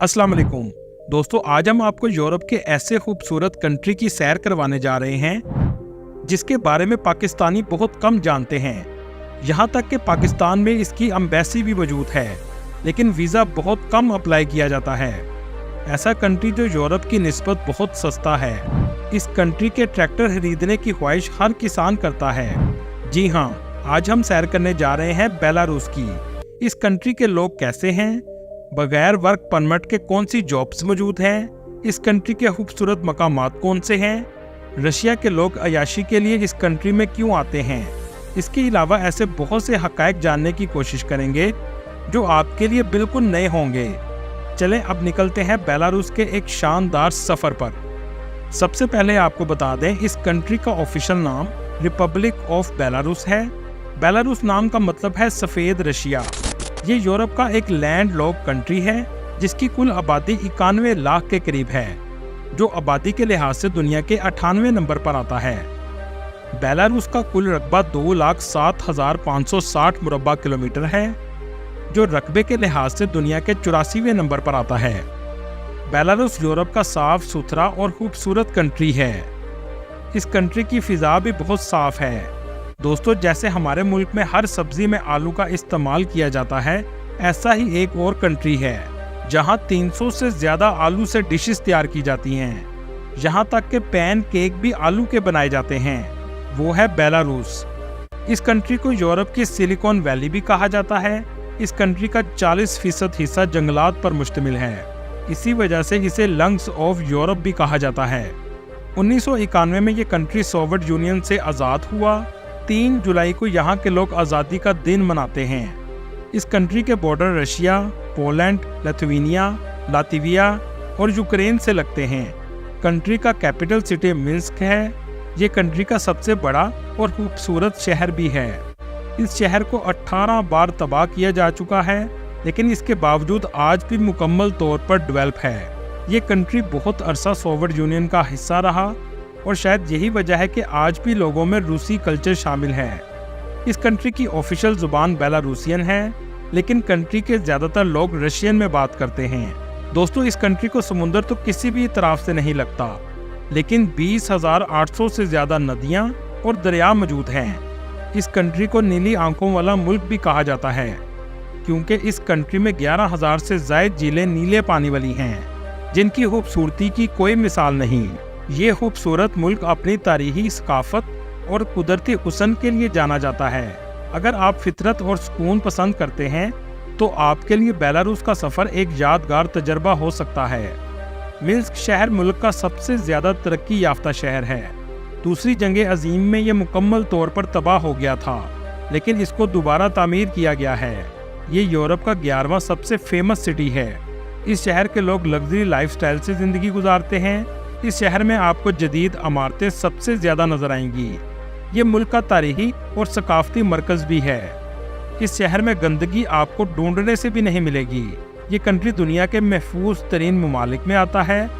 अस्सलाम वालेकुम दोस्तों, आज हम आपको यूरोप के ऐसे खूबसूरत कंट्री की सैर करवाने जा रहे हैं जिसके बारे में पाकिस्तानी बहुत कम जानते हैं। यहाँ तक कि पाकिस्तान में इसकी एम्बेसी भी मौजूद है, लेकिन वीज़ा बहुत कम अप्लाई किया जाता है। ऐसा कंट्री जो यूरोप की निस्बत बहुत सस्ता है। इस कंट्री के ट्रैक्टर खरीदने की ख्वाहिश हर किसान करता है। जी हाँ, आज हम सैर करने जा रहे हैं बेलारूस की। इस कंट्री के लोग कैसे हैं, बगैर वर्क परमिट के कौन सी जॉब्स मौजूद हैं, इस कंट्री के खूबसूरत मकामात कौन से हैं, रशिया के लोग अयाशी के लिए इस कंट्री में क्यों आते हैं। इसके अलावा ऐसे बहुत से हक़ाइक़ जानने की कोशिश करेंगे जो आपके लिए बिल्कुल नए होंगे। चलें अब निकलते हैं बेलारूस के एक शानदार सफ़र पर। सबसे पहले आपको बता दें, इस कंट्री का ऑफिशियल नाम रिपब्लिक ऑफ बेलारूस है। बेलारूस नाम का मतलब है सफ़ेद रशिया। ये यूरोप का एक लैंड लॉक कंट्री है जिसकी कुल आबादी 91 लाख के करीब है, जो आबादी के लिहाज से दुनिया के 98 नंबर पर आता है। बेलारूस का कुल रकबा 2,07,560 मुरब्बा किलोमीटर है, जो रकबे के लिहाज से दुनिया के 84वें नंबर पर आता है। बेलारूस यूरोप का साफ सुथरा और खूबसूरत कंट्री है। इस कंट्री की फिजा भी बहुत साफ है। दोस्तों, जैसे हमारे मुल्क में हर सब्जी में आलू का इस्तेमाल किया जाता है, ऐसा ही एक और कंट्री है जहां 300 से ज्यादा आलू से डिशेस तैयार की जाती हैं। यहां तक कि पैन केक भी आलू के बनाए जाते हैं। वो है बेलारूस। इस कंट्री को यूरोप की सिलिकॉन वैली भी कहा जाता है। इस कंट्री का 40% हिस्सा जंगलात पर मुश्तमिल है। इसी वजह से इसे लंग्स ऑफ यूरोप भी कहा जाता है। 1991 में ये कंट्री सोवियत यूनियन से आज़ाद हुआ। 3 जुलाई को यहाँ के लोग आज़ादी का दिन मनाते हैं। इस कंट्री के बॉर्डर रशिया, पोलैंड, लातविया और यूक्रेन से लगते हैं। कंट्री का कैपिटल सिटी मिन्स्क है। ये कंट्री का सबसे बड़ा और खूबसूरत शहर भी है। इस शहर को 18 बार तबाह किया जा चुका है, लेकिन इसके बावजूद आज भी मुकम्मल तौर पर डेवलप है। ये कंट्री बहुत अरसा सोवियत यूनियन का हिस्सा रहा और शायद यही वजह है कि आज भी लोगों में रूसी कल्चर शामिल है। इस कंट्री की ऑफिशियल जुबान बेलारूसियन है, लेकिन कंट्री के ज़्यादातर लोग रशियन में बात करते हैं। दोस्तों, इस कंट्री को समुंदर तो किसी भी तरफ से नहीं लगता, लेकिन 20,800 से ज़्यादा नदियाँ और दरिया मौजूद हैं। इस कंट्री को नीली आंखों वाला मुल्क भी कहा जाता है, क्योंकि इस कंट्री में 11,000 से ज़ायद झीलें नीले पानी वाली हैं, जिनकी खूबसूरती की कोई मिसाल नहीं। ये खूबसूरत मुल्क अपनी तारीखी सकाफत और कुदरती हुस्न के लिए जाना जाता है। अगर आप फितरत और सुकून पसंद करते हैं तो आपके लिए बेलारूस का सफ़र एक यादगार तजर्बा हो सकता है। मिन्स्क शहर मुल्क का सबसे ज़्यादा तरक्की याफ्ता शहर है। दूसरी जंग अजीम में यह मुकम्मल तौर पर तबाह हो गया था, लेकिन इसको दोबारा तामीर किया गया है। ये यूरोप का 11वां सबसे फेमस सिटी है। इस शहर के लोग लग्जरी लाइफस्टाइल से ज़िंदगी गुजारते हैं। इस शहर में आपको जदीद इमारतें सबसे ज़्यादा नजर आएंगी। ये मुल्क का तारीखी और सकाफती मरकज़ भी है। इस शहर में गंदगी आपको ढूंढने से भी नहीं मिलेगी। ये कंट्री दुनिया के महफूज तरीन ममालिक में आता है,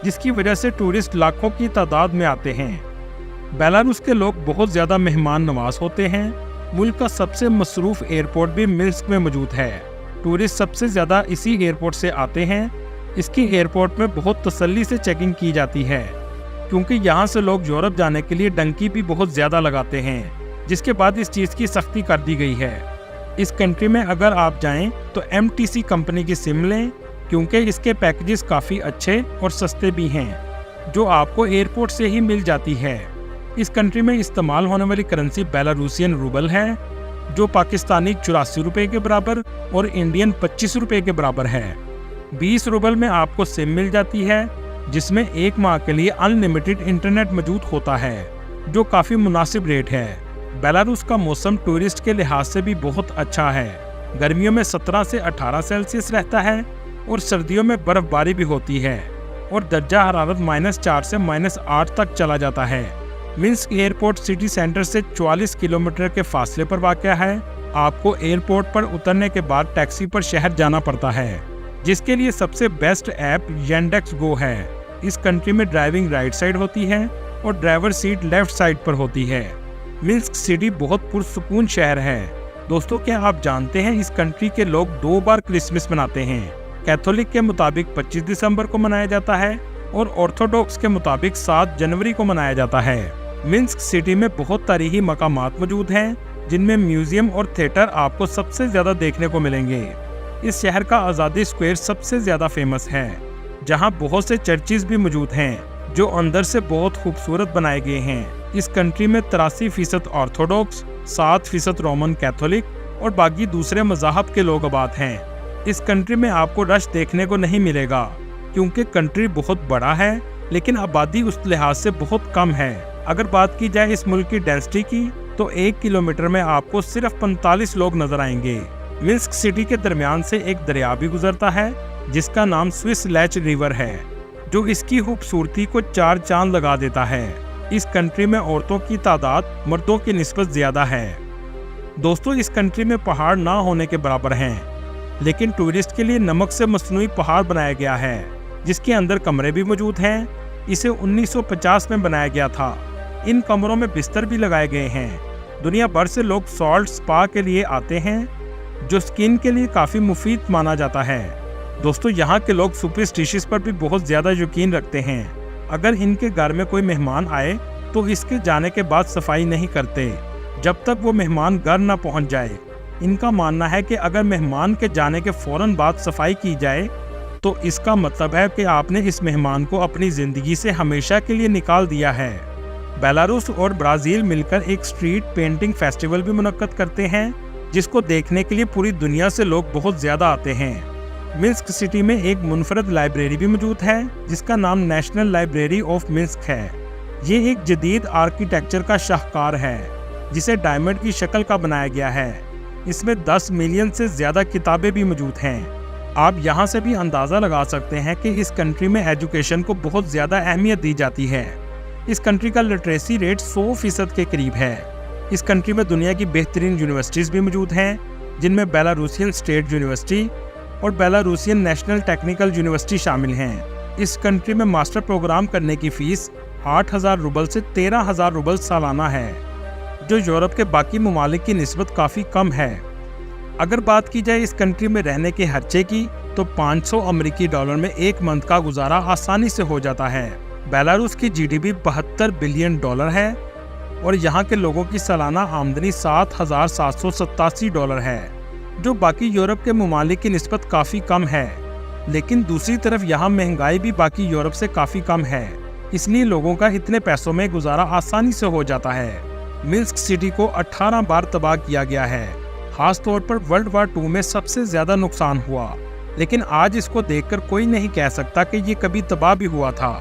जिसकी वजह से टूरिस्ट लाखों की तादाद में आते हैं। बेलारूस के लोग बहुत ज़्यादा मेहमान नवाज होते हैं। मुल्क का सबसे मसरूफ़ एयरपोर्ट भी मिन्स्क में मौजूद है। टूरिस्ट सबसे ज़्यादा इसी एयरपोर्ट से आते हैं। इसकी एयरपोर्ट में बहुत तसल्ली से चेकिंग की जाती है, क्योंकि यहाँ से लोग यूरोप जाने के लिए डंकी भी बहुत ज़्यादा लगाते हैं, जिसके बाद इस चीज़ की सख्ती कर दी गई है। इस कंट्री में अगर आप जाएं तो MTC कंपनी की सिम लें, क्योंकि इसके पैकेजेस काफ़ी अच्छे और सस्ते भी हैं, जो आपको एयरपोर्ट से ही मिल जाती है। इस कंट्री में इस्तेमाल होने वाली करेंसी बेलारूसियन रूबल है, जो पाकिस्तानी 84 रुपये के बराबर और इंडियन 25 रुपये के बराबर है। 20 रूबल में आपको सिम मिल जाती है, जिसमें 1 माह के लिए अनलिमिटेड इंटरनेट मौजूद होता है, जो काफ़ी मुनासिब रेट है। बेलारूस का मौसम टूरिस्ट के लिहाज से भी बहुत अच्छा है। गर्मियों में 17 से 18 सेल्सियस रहता है और सर्दियों में बर्फबारी भी होती है और दर्जा हरारत -4 से -8 तक चला जाता है। मिन्स्क एयरपोर्ट सिटी सेंटर से 44 किलोमीटर के फासले पर वाक़या है। आपको एयरपोर्ट पर उतरने के बाद टैक्सी पर शहर जाना पड़ता है, जिसके लिए सबसे बेस्ट ऐप येंडेक्स गो है। इस कंट्री में ड्राइविंग राइट साइड होती है और ड्राइवर सीट लेफ्ट साइड पर होती है। मिन्स्क सिटी बहुत पुरसुकून शहर है। दोस्तों, क्या आप जानते हैं इस कंट्री के लोग 2 बार क्रिसमस मनाते हैं, कैथोलिक के मुताबिक 25 दिसंबर को मनाया जाता है और ऑर्थोडॉक्स के मुताबिक 7 जनवरी को मनाया जाता है। मिन्स्क सिटी में बहुत तारीखी मकामात मौजूद हैं, जिनमें म्यूजियम और थिएटर आपको सबसे ज्यादा देखने को मिलेंगे। इस शहर का आज़ादी स्क्वायर सबसे ज्यादा फेमस है, जहां बहुत से चर्चिज भी मौजूद हैं जो अंदर से बहुत खूबसूरत बनाए गए हैं। इस कंट्री में 83% ऑर्थोडॉक्स, 7% रोमन कैथोलिक और बाकी दूसरे मज़ाहब के लोग आबाद हैं। इस कंट्री में आपको रश देखने को नहीं मिलेगा क्योंकि कंट्री बहुत बड़ा है, लेकिन आबादी उस लिहाज से बहुत कम है। अगर बात की जाए इस मुल्क की डेंसिटी की, तो 1 किलोमीटर में आपको सिर्फ 45 लोग नजर आएंगे। मिन्स्क सिटी के दरमियान से एक दरिया भी गुजरता है जिसका नाम स्विस लैच रिवर है, जो इसकी खूबसूरती को 4 चांद लगा देता है। इस कंट्री में औरतों की तादाद मर्दों की निस्बत ज्यादा है। दोस्तों, इस कंट्री में पहाड़ ना होने के बराबर हैं, लेकिन टूरिस्ट के लिए नमक से मसनूई पहाड़ बनाया गया है, जिसके अंदर कमरे भी मौजूद हैं। इसे 1950 में बनाया गया था। इन कमरों में बिस्तर भी लगाए गए हैं। दुनिया भर से लोग सॉल्ट स्पा के लिए आते हैं, जो स्किन के लिए काफ़ी मुफीद माना जाता है। दोस्तों, यहाँ के लोग सुपरस्टिशियस पर भी बहुत ज़्यादा यकीन रखते हैं। अगर इनके घर में कोई मेहमान आए तो इसके जाने के बाद सफाई नहीं करते जब तक वो मेहमान घर ना पहुँच जाए। इनका मानना है कि अगर मेहमान के जाने के फ़ौरन बाद सफाई की जाए तो इसका मतलब है कि आपने इस मेहमान को अपनी ज़िंदगी से हमेशा के लिए निकाल दिया है। बेलारूस और ब्राज़ील मिलकर एक स्ट्रीट पेंटिंग फेस्टिवल भी मुनक्कद करते हैं, जिसको देखने के लिए पूरी दुनिया से लोग बहुत ज़्यादा आते हैं। मिन्स्क सिटी में एक मुनफरद लाइब्रेरी भी मौजूद है, जिसका नाम नेशनल लाइब्रेरी ऑफ मिन्स्क है। ये एक जदीद आर्किटेक्चर का शाहकार है, जिसे डायमंड की शक्ल का बनाया गया है। इसमें 10 मिलियन से ज़्यादा किताबें भी मौजूद हैं। आप यहाँ से भी अंदाज़ा लगा सकते हैं कि इस कंट्री में एजुकेशन को बहुत ज़्यादा अहमियत दी जाती है। इस कंट्री का लिटरेसी रेट 100% के करीब है। इस कंट्री में दुनिया की बेहतरीन यूनिवर्सिटीज़ भी मौजूद हैं, जिनमें बेलारूसियन स्टेट यूनिवर्सिटी और बेलारूसियन नेशनल टेक्निकल यूनिवर्सिटी शामिल हैं। इस कंट्री में मास्टर प्रोग्राम करने की फ़ीस 8,000 रूबल से 13,000 रूबल सालाना है, जो यूरोप के बाकी ममालिक की निस्बत काफ़ी कम है। अगर बात की जाए इस कंट्री में रहने के खर्चे की, तो 500 अमेरिकी डॉलर में एक मंथ का गुजारा आसानी से हो जाता है। बेलारूस की जीडीपी 72 बिलियन डॉलर है और यहाँ के लोगों की सालाना आमदनी 7,787 डॉलर है, जो बाकी यूरोप के ममालिक की निस्बत काफ़ी कम है। लेकिन दूसरी तरफ यहाँ महंगाई भी बाकी यूरोप से काफ़ी कम है, इसलिए लोगों का इतने पैसों में गुजारा आसानी से हो जाता है। मिन्स्क सिटी को 18 बार तबाह किया गया है। खास तौर पर वर्ल्ड वार 2 में सबसे ज़्यादा नुकसान हुआ, लेकिन आज इसको देखकर कोई नहीं कह सकता कि ये कभी तबाह भी हुआ था।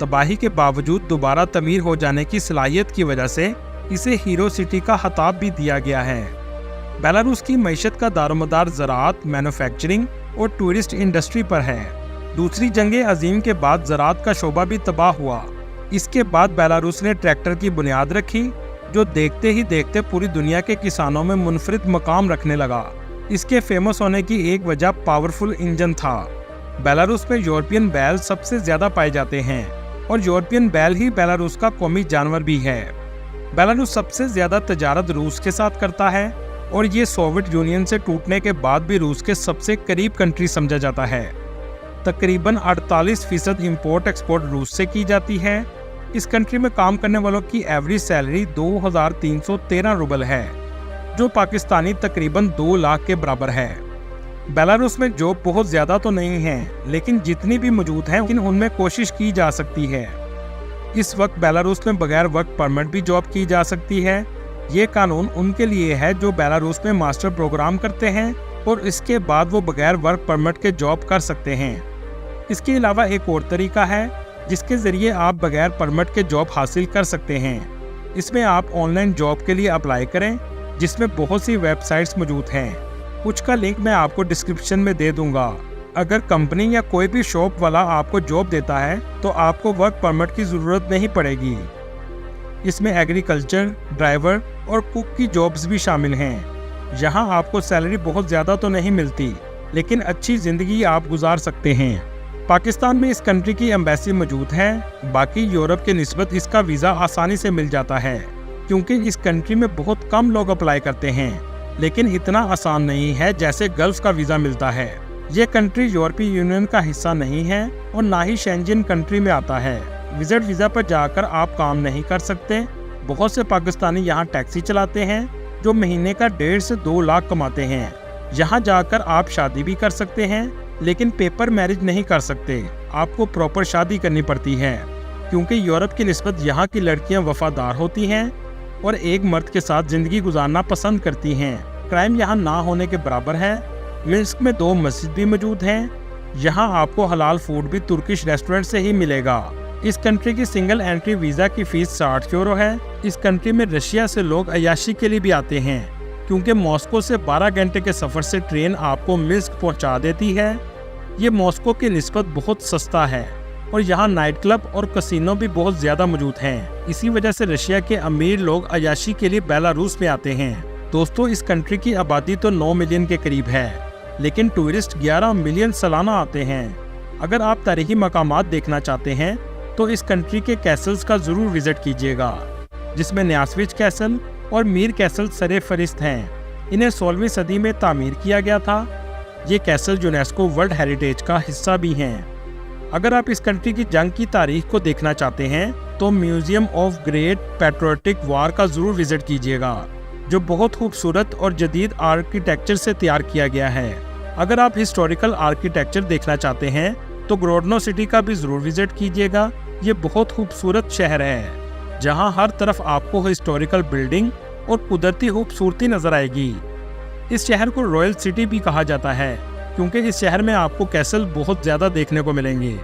तबाही के बावजूद दोबारा तमीर हो जाने की सलाहियत की वजह से इसे हीरो सिटी का खिताब भी दिया गया है। बेलारूस की मईशत का दारोमदार ज़राअत, मैन्युफैक्चरिंग और टूरिस्ट इंडस्ट्री पर है। दूसरी जंग अजीम के बाद ज़राअत का शोबा भी तबाह हुआ। इसके बाद बेलारूस ने ट्रैक्टर की बुनियाद रखी, जो देखते ही देखते पूरी दुनिया के किसानों में मुनफरिद मकाम रखने लगा। इसके फेमस होने की एक वजह पावरफुल इंजन था। बेलारूस में यूरोपियन बैल सबसे ज़्यादा पाए जाते हैं और यूरोपियन बैल ही बेलारूस का कौमी जानवर भी है। बेलारूस सबसे ज़्यादा तजारत रूस के साथ करता है और ये सोवियत यूनियन से टूटने के बाद भी रूस के सबसे करीब कंट्री समझा जाता है। तकरीबन 48% इंपोर्ट एक्सपोर्ट रूस से की जाती है। इस कंट्री में काम करने वालों की एवरेज सैलरी 2,313 रूबल है, जो पाकिस्तानी तकरीबन 2 लाख के बराबर है। बेलारूस में जॉब बहुत ज़्यादा तो नहीं है, लेकिन जितनी भी मौजूद हैं उनमें कोशिश की जा सकती है। इस वक्त बेलारूस में बगैर वर्क परमिट भी जॉब की जा सकती है। ये कानून उनके लिए है जो बेलारूस में मास्टर प्रोग्राम करते हैं और इसके बाद वो बगैर वर्क परमिट के जॉब कर सकते हैं। इसके अलावा एक और तरीका है जिसके ज़रिए आप बगैर परमिट के जॉब हासिल कर सकते हैं। इसमें आप ऑनलाइन जॉब के लिए अप्लाई करें, जिसमें बहुत सी वेबसाइट्स मौजूद हैं। कुछ का लिंक मैं आपको डिस्क्रिप्शन में दे दूंगा। अगर कंपनी या कोई भी शॉप वाला आपको जॉब देता है तो आपको वर्क परमिट की ज़रूरत नहीं पड़ेगी। इसमें एग्रीकल्चर, ड्राइवर और कुक की जॉब्स भी शामिल हैं। यहाँ आपको सैलरी बहुत ज़्यादा तो नहीं मिलती, लेकिन अच्छी ज़िंदगी आप गुजार सकते हैं। पाकिस्तान में इस कंट्री की एम्बेसी मौजूद है। बाकी यूरोप के निस्बत इसका वीज़ा आसानी से मिल जाता है, क्योंकि इस कंट्री में बहुत कम लोग अप्लाई करते हैं, लेकिन इतना आसान नहीं है जैसे गल्फ का वीज़ा मिलता है। ये कंट्री यूरोपीय यूनियन का हिस्सा नहीं है और ना ही शेंजन कंट्री में आता है। विजिट वीज़ा पर जाकर आप काम नहीं कर सकते। बहुत से पाकिस्तानी यहाँ टैक्सी चलाते हैं जो महीने का 1.5 से 2 लाख कमाते हैं। यहाँ जाकर आप शादी भी कर सकते हैं, लेकिन पेपर मैरिज नहीं कर सकते। आपको प्रॉपर शादी करनी पड़ती है, क्योंकि यूरोप की निस्बत यहाँ की लड़कियाँ वफादार होती हैं और एक मर्द के साथ जिंदगी गुजारना पसंद करती हैं। क्राइम यहाँ ना होने के बराबर है। मिन्स्क में 2 मस्जिद भी मौजूद हैं। यहाँ आपको हलाल फूड भी तुर्किश रेस्टोरेंट से ही मिलेगा। इस कंट्री की सिंगल एंट्री वीज़ा की फीस 60 यूरो है। इस कंट्री में रशिया से लोग अय्याशी के लिए भी आते हैं, क्योंकि मॉस्को से 12 घंटे के सफ़र से ट्रेन आपको मिन्स्क पहुंचा देती है। ये मॉस्को की निस्बत बहुत सस्ता है और यहाँ नाइट क्लब और कसिनो भी बहुत ज़्यादा मौजूद हैं। इसी वजह से रशिया के अमीर लोग अय्याशी के लिए बेलारूस में आते हैं। दोस्तों, इस कंट्री की आबादी तो 9 मिलियन के करीब है, लेकिन टूरिस्ट 11 मिलियन सालाना आते हैं। अगर आप तारीखी मकामात देखना चाहते हैं तो इस कंट्री के कैसल्स का ज़रूर विजिट कीजिएगा, जिसमें न्यासविच कैसल और मीर कैसल सरे फरिस्त हैं। इन्हें 16वीं सदी में तामीर किया गया था। ये कैसल यूनेस्को वर्ल्ड हेरिटेज का हिस्सा भी हैं। अगर आप इस कंट्री की जंग की तारीख को देखना चाहते हैं तो म्यूजियम ऑफ ग्रेट पैट्रियोटिक वार का ज़रूर विजिट कीजिएगा, जो बहुत खूबसूरत और जदीद आर्किटेक्चर से तैयार किया गया है। अगर आप हिस्टोरिकल आर्किटेक्चर देखना चाहते हैं तो ग्रोडनो सिटी का भी ज़रूर विजिट कीजिएगा। ये बहुत खूबसूरत शहर है, जहां हर तरफ आपको हिस्टोरिकल बिल्डिंग और कुदरती खूबसूरती नजर आएगी। इस शहर को रॉयल सिटी भी कहा जाता है, क्योंकि इस शहर में आपको कैसल बहुत ज़्यादा देखने को मिलेंगे।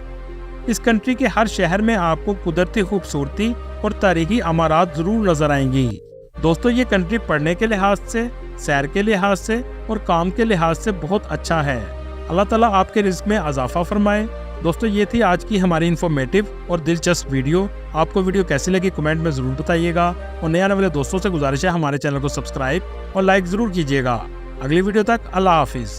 इस कंट्री के हर शहर में आपको कुदरती खूबसूरती और तारीखी अमारात ज़रूर नजर आएंगी। दोस्तों, ये कंट्री पढ़ने के लिहाज से, सैर के लिहाज से और काम के लिहाज से बहुत अच्छा है। अल्लाह ताला आपके रिज़्क़ में इजाफा फरमाए। दोस्तों, ये थी आज की हमारी इन्फॉर्मेटिव और दिलचस्प वीडियो। आपको वीडियो कैसी लगी कमेंट में ज़रूर बताइएगा और नए आने वाले दोस्तों से गुजारिश है हमारे चैनल को सब्सक्राइब और लाइक ज़रूर कीजिएगा। अगली वीडियो तक अल्लाह हाफिज़।